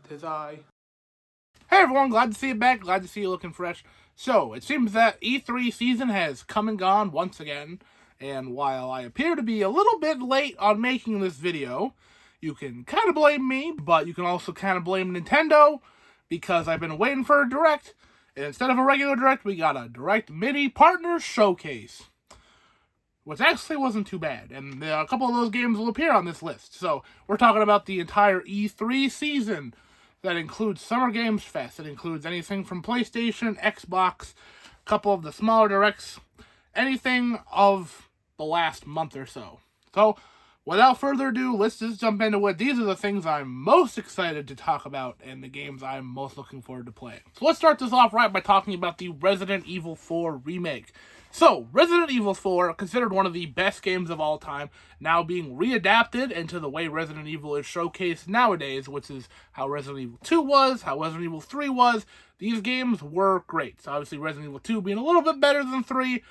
'Tis I. Hey everyone, glad to see you back, glad to see you looking fresh. So, it seems that E3 season has come and gone once again, and while I appear to be a little bit late on making this video, you can kind of blame me, but you can also kind of blame Nintendo, because I've been waiting for a Direct, and instead of a regular Direct, we got a Direct Mini Partner Showcase. Which actually wasn't too bad, and a couple of those games will appear on this list. So, we're talking about the entire E3 season. That includes Summer Games Fest. It includes anything from PlayStation, Xbox, a couple of the smaller directs, anything of the last month or so. So, without further ado, let's just jump into it. These are the things I'm most excited to talk about and the games I'm most looking forward to playing. So let's start this off right by talking about the Resident Evil 4 remake. So, Resident Evil 4, considered one of the best games of all time, now being readapted into the way Resident Evil is showcased nowadays, which is how Resident Evil 2 was, how Resident Evil 3 was. These games were great. So obviously Resident Evil 2 being a little bit better than 3,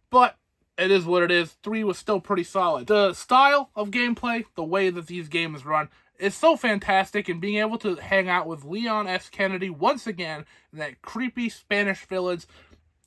but it is what it is. 3 was still pretty solid. The style of gameplay, the way that these games run, is so fantastic, and being able to hang out with Leon S. Kennedy once again in that creepy Spanish village,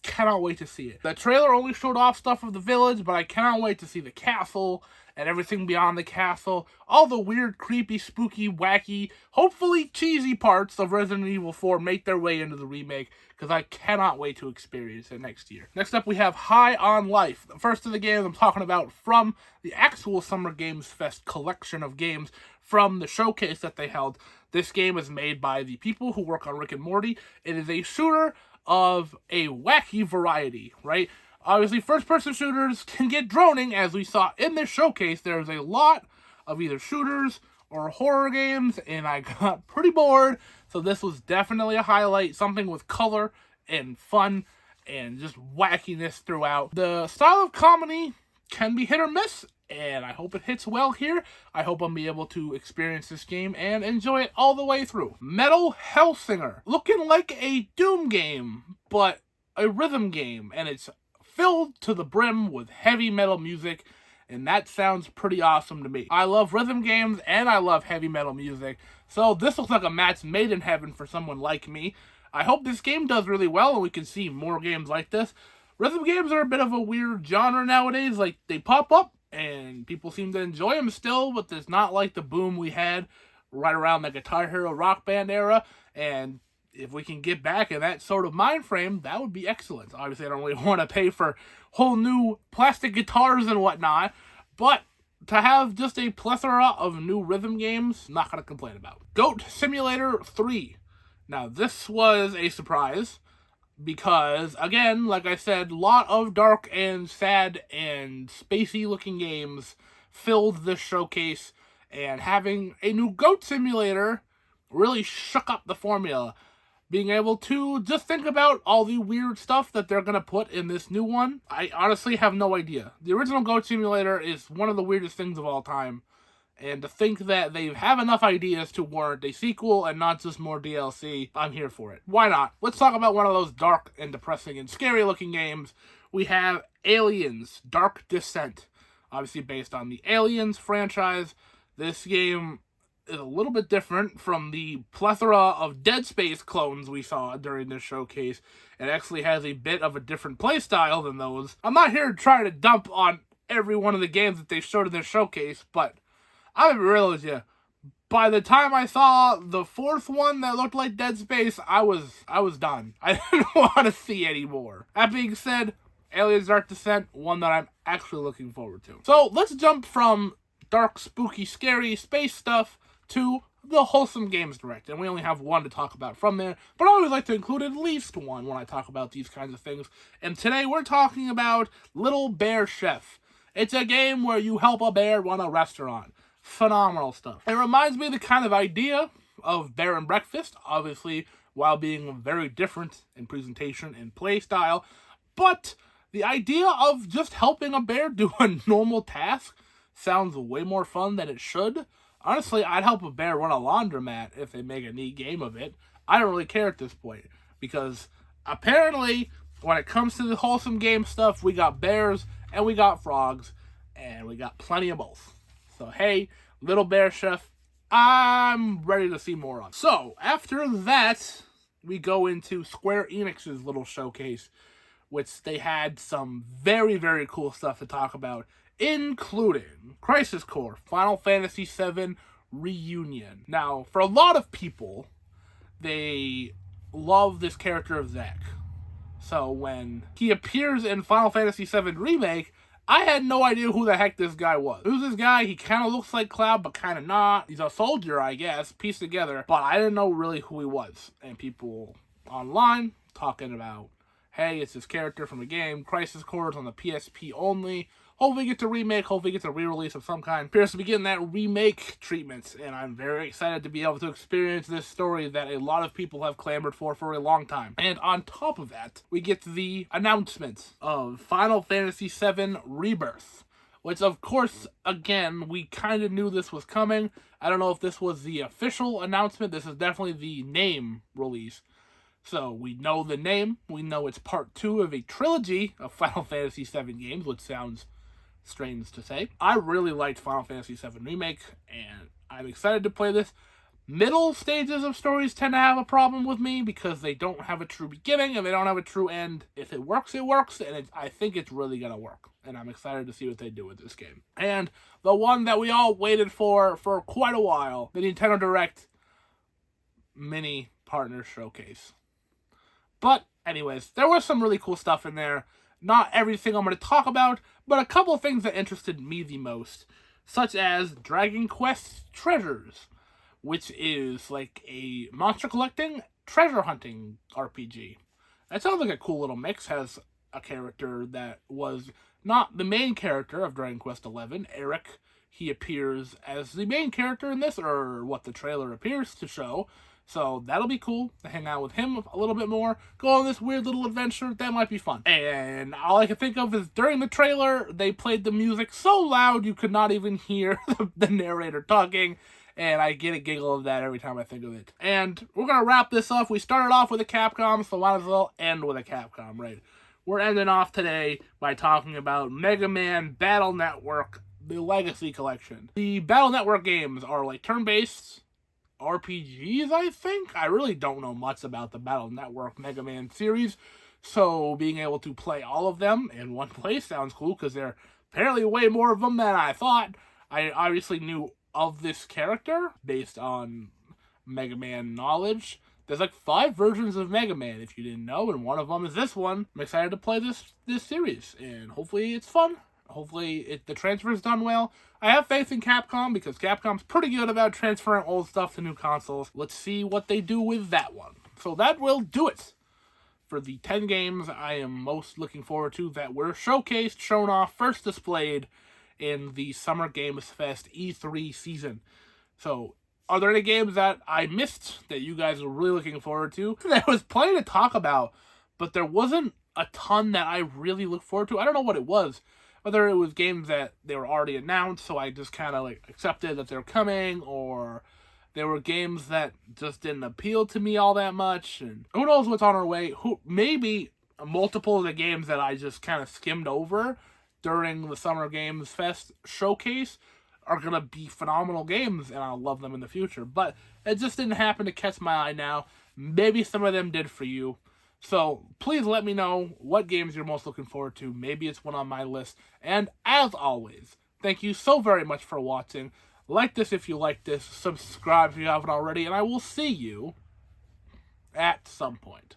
cannot wait to see it. The trailer only showed off stuff of the village, but I cannot wait to see the castle and everything beyond the castle. All the weird, creepy, spooky, wacky, hopefully cheesy parts of Resident Evil 4 make their way into the remake, because I cannot wait to experience it next year. Next up, we have High on Life. The first of the games I'm talking about from the actual Summer Games Fest collection of games from the showcase that they held. This game is made by the people who work on Rick and Morty. It is a shooter of a wacky variety, right? Obviously, first-person shooters can get droning, as we saw in this showcase. There's a lot of either shooters or horror games, and I got pretty bored, so this was definitely a highlight, something with color and fun and just wackiness throughout. The style of comedy can be hit or miss, and I hope it hits well here. I hope I'll be able to experience this game and enjoy it all the way through. Metal Hellsinger. Looking like a Doom game, but a rhythm game, and it's filled to the brim with heavy metal music, and that sounds pretty awesome to me. I love rhythm games, and I love heavy metal music, so this looks like a match made in heaven for someone like me. I hope this game does really well, and we can see more games like this. Rhythm games are a bit of a weird genre nowadays. Like, they pop up, and people seem to enjoy them still, but there's not like the boom we had right around the Guitar Hero Rock Band era, and if we can get back in that sort of mind frame, that would be excellent. Obviously, I don't really want to pay for whole new plastic guitars and whatnot, but to have just a plethora of new rhythm games, not going to complain about. Goat Simulator 3. Now, this was a surprise, because, again, like I said, a lot of dark and sad and spacey-looking games filled this showcase, and having a new Goat Simulator really shook up the formula. Being able to just think about all the weird stuff that they're going to put in this new one, I honestly have no idea. The original Goat Simulator is one of the weirdest things of all time, and to think that they have enough ideas to warrant a sequel and not just more DLC, I'm here for it. Why not? Let's talk about one of those dark and depressing and scary looking games. We have Aliens: Dark Descent. Obviously based on the Aliens franchise. This game is a little bit different from the plethora of Dead Space clones we saw during this showcase. It actually has a bit of a different playstyle than those. I'm not here to try to dump on every one of the games that they showed in this showcase, but I'm gonna be real with you. By the time I saw the fourth one that looked like Dead Space, I was done. I didn't want to see any more. That being said, Aliens Dark Descent, one that I'm actually looking forward to. So let's jump from dark, spooky, scary space stuff to the Wholesome Games Direct. And we only have one to talk about from there, but I always like to include at least one when I talk about these kinds of things. And today we're talking about Little Bear Chef. It's a game where you help a bear run a restaurant. Phenomenal stuff. It reminds me of the kind of idea of Bear and Breakfast, obviously, while being very different in presentation and play style. But the idea of just helping a bear do a normal task sounds way more fun than it should. Honestly, I'd help a bear run a laundromat if they make a neat game of it. I don't really care at this point, because apparently, when it comes to the wholesome game stuff, we got bears and we got frogs, and we got plenty of both. So hey, Little Bear Chef, I'm ready to see more of. So, after that, we go into Square Enix's little showcase, which they had some very, very cool stuff to talk about, including Crisis Core, Final Fantasy VII Reunion. Now, for a lot of people, they love this character of Zack. So when he appears in Final Fantasy VII Remake, I had no idea who the heck this guy was. Who's this guy? He kind of looks like Cloud, but kind of not. He's a soldier, I guess, pieced together. But I didn't know really who he was. And people online talking about, hey, it's this character from the game. Crisis Core is on the PSP only. Hopefully get a remake, hopefully get a re-release of some kind. Appears to be getting that remake treatment, and I'm very excited to be able to experience this story that a lot of people have clamored for a long time. And on top of that, we get the announcement of Final Fantasy VII Rebirth, which of course, again, we kind of knew this was coming. I don't know if this was the official announcement. This is definitely the name release. So, we know the name, we know it's part 2 of a trilogy of Final Fantasy VII games, which sounds strange to say. I really liked Final Fantasy VII Remake, and I'm excited to play this. Middle stages of stories tend to have a problem with me, because they don't have a true beginning, and they don't have a true end. If it works, it works, and I think it's really gonna work. And I'm excited to see what they do with this game. And the one that we all waited for quite a while, the Nintendo Direct Mini Partner Showcase. But, anyways, there was some really cool stuff in there. Not everything I'm going to talk about, but a couple of things that interested me the most, such as Dragon Quest Treasures, which is like a monster collecting, treasure hunting RPG. That sounds like a cool little mix. Has a character that was not the main character of Dragon Quest XI, Eric. He appears as the main character in this, or what the trailer appears to show. So that'll be cool to hang out with him a little bit more. Go on this weird little adventure. That might be fun. And all I can think of is during the trailer, they played the music so loud you could not even hear the narrator talking. And I get a giggle of that every time I think of it. And we're going to wrap this up. We started off with a Capcom, so might as well end with a Capcom, right? We're ending off today by talking about Mega Man Battle Network, the Legacy Collection. The Battle Network games are like turn-based RPGs, I think. I really don't know much about the Battle Network Mega Man series, so being able to play all of them in one place sounds cool, because there are apparently way more of them than I thought. I obviously knew of this character based on Mega Man knowledge. There's like 5 versions of Mega Man, if you didn't know, and one of them is this one. I'm excited to play this series, and hopefully it's fun. Hopefully the transfer is done well. I have faith in Capcom, because Capcom's pretty good about transferring old stuff to new consoles. Let's see what they do with that one. So that will do it for the 10 games I am most looking forward to that were showcased, shown off, first displayed in the Summer Games Fest E3 season. So, are there any games that I missed that you guys are really looking forward to? There was plenty to talk about, but there wasn't a ton that I really look forward to. I don't know what it was. Whether it was games that they were already announced, so I just kind of like accepted that they're coming, or there were games that just didn't appeal to me all that much, and who knows what's on our way. Maybe multiple of the games that I just kind of skimmed over during the Summer Games Fest showcase are going to be phenomenal games, and I'll love them in the future. But it just didn't happen to catch my eye now. Maybe some of them did for you. So please let me know what games you're most looking forward to. Maybe it's one on my list. And as always, thank you so very much for watching. Like this if you like this. Subscribe if you haven't already. And I will see you at some point.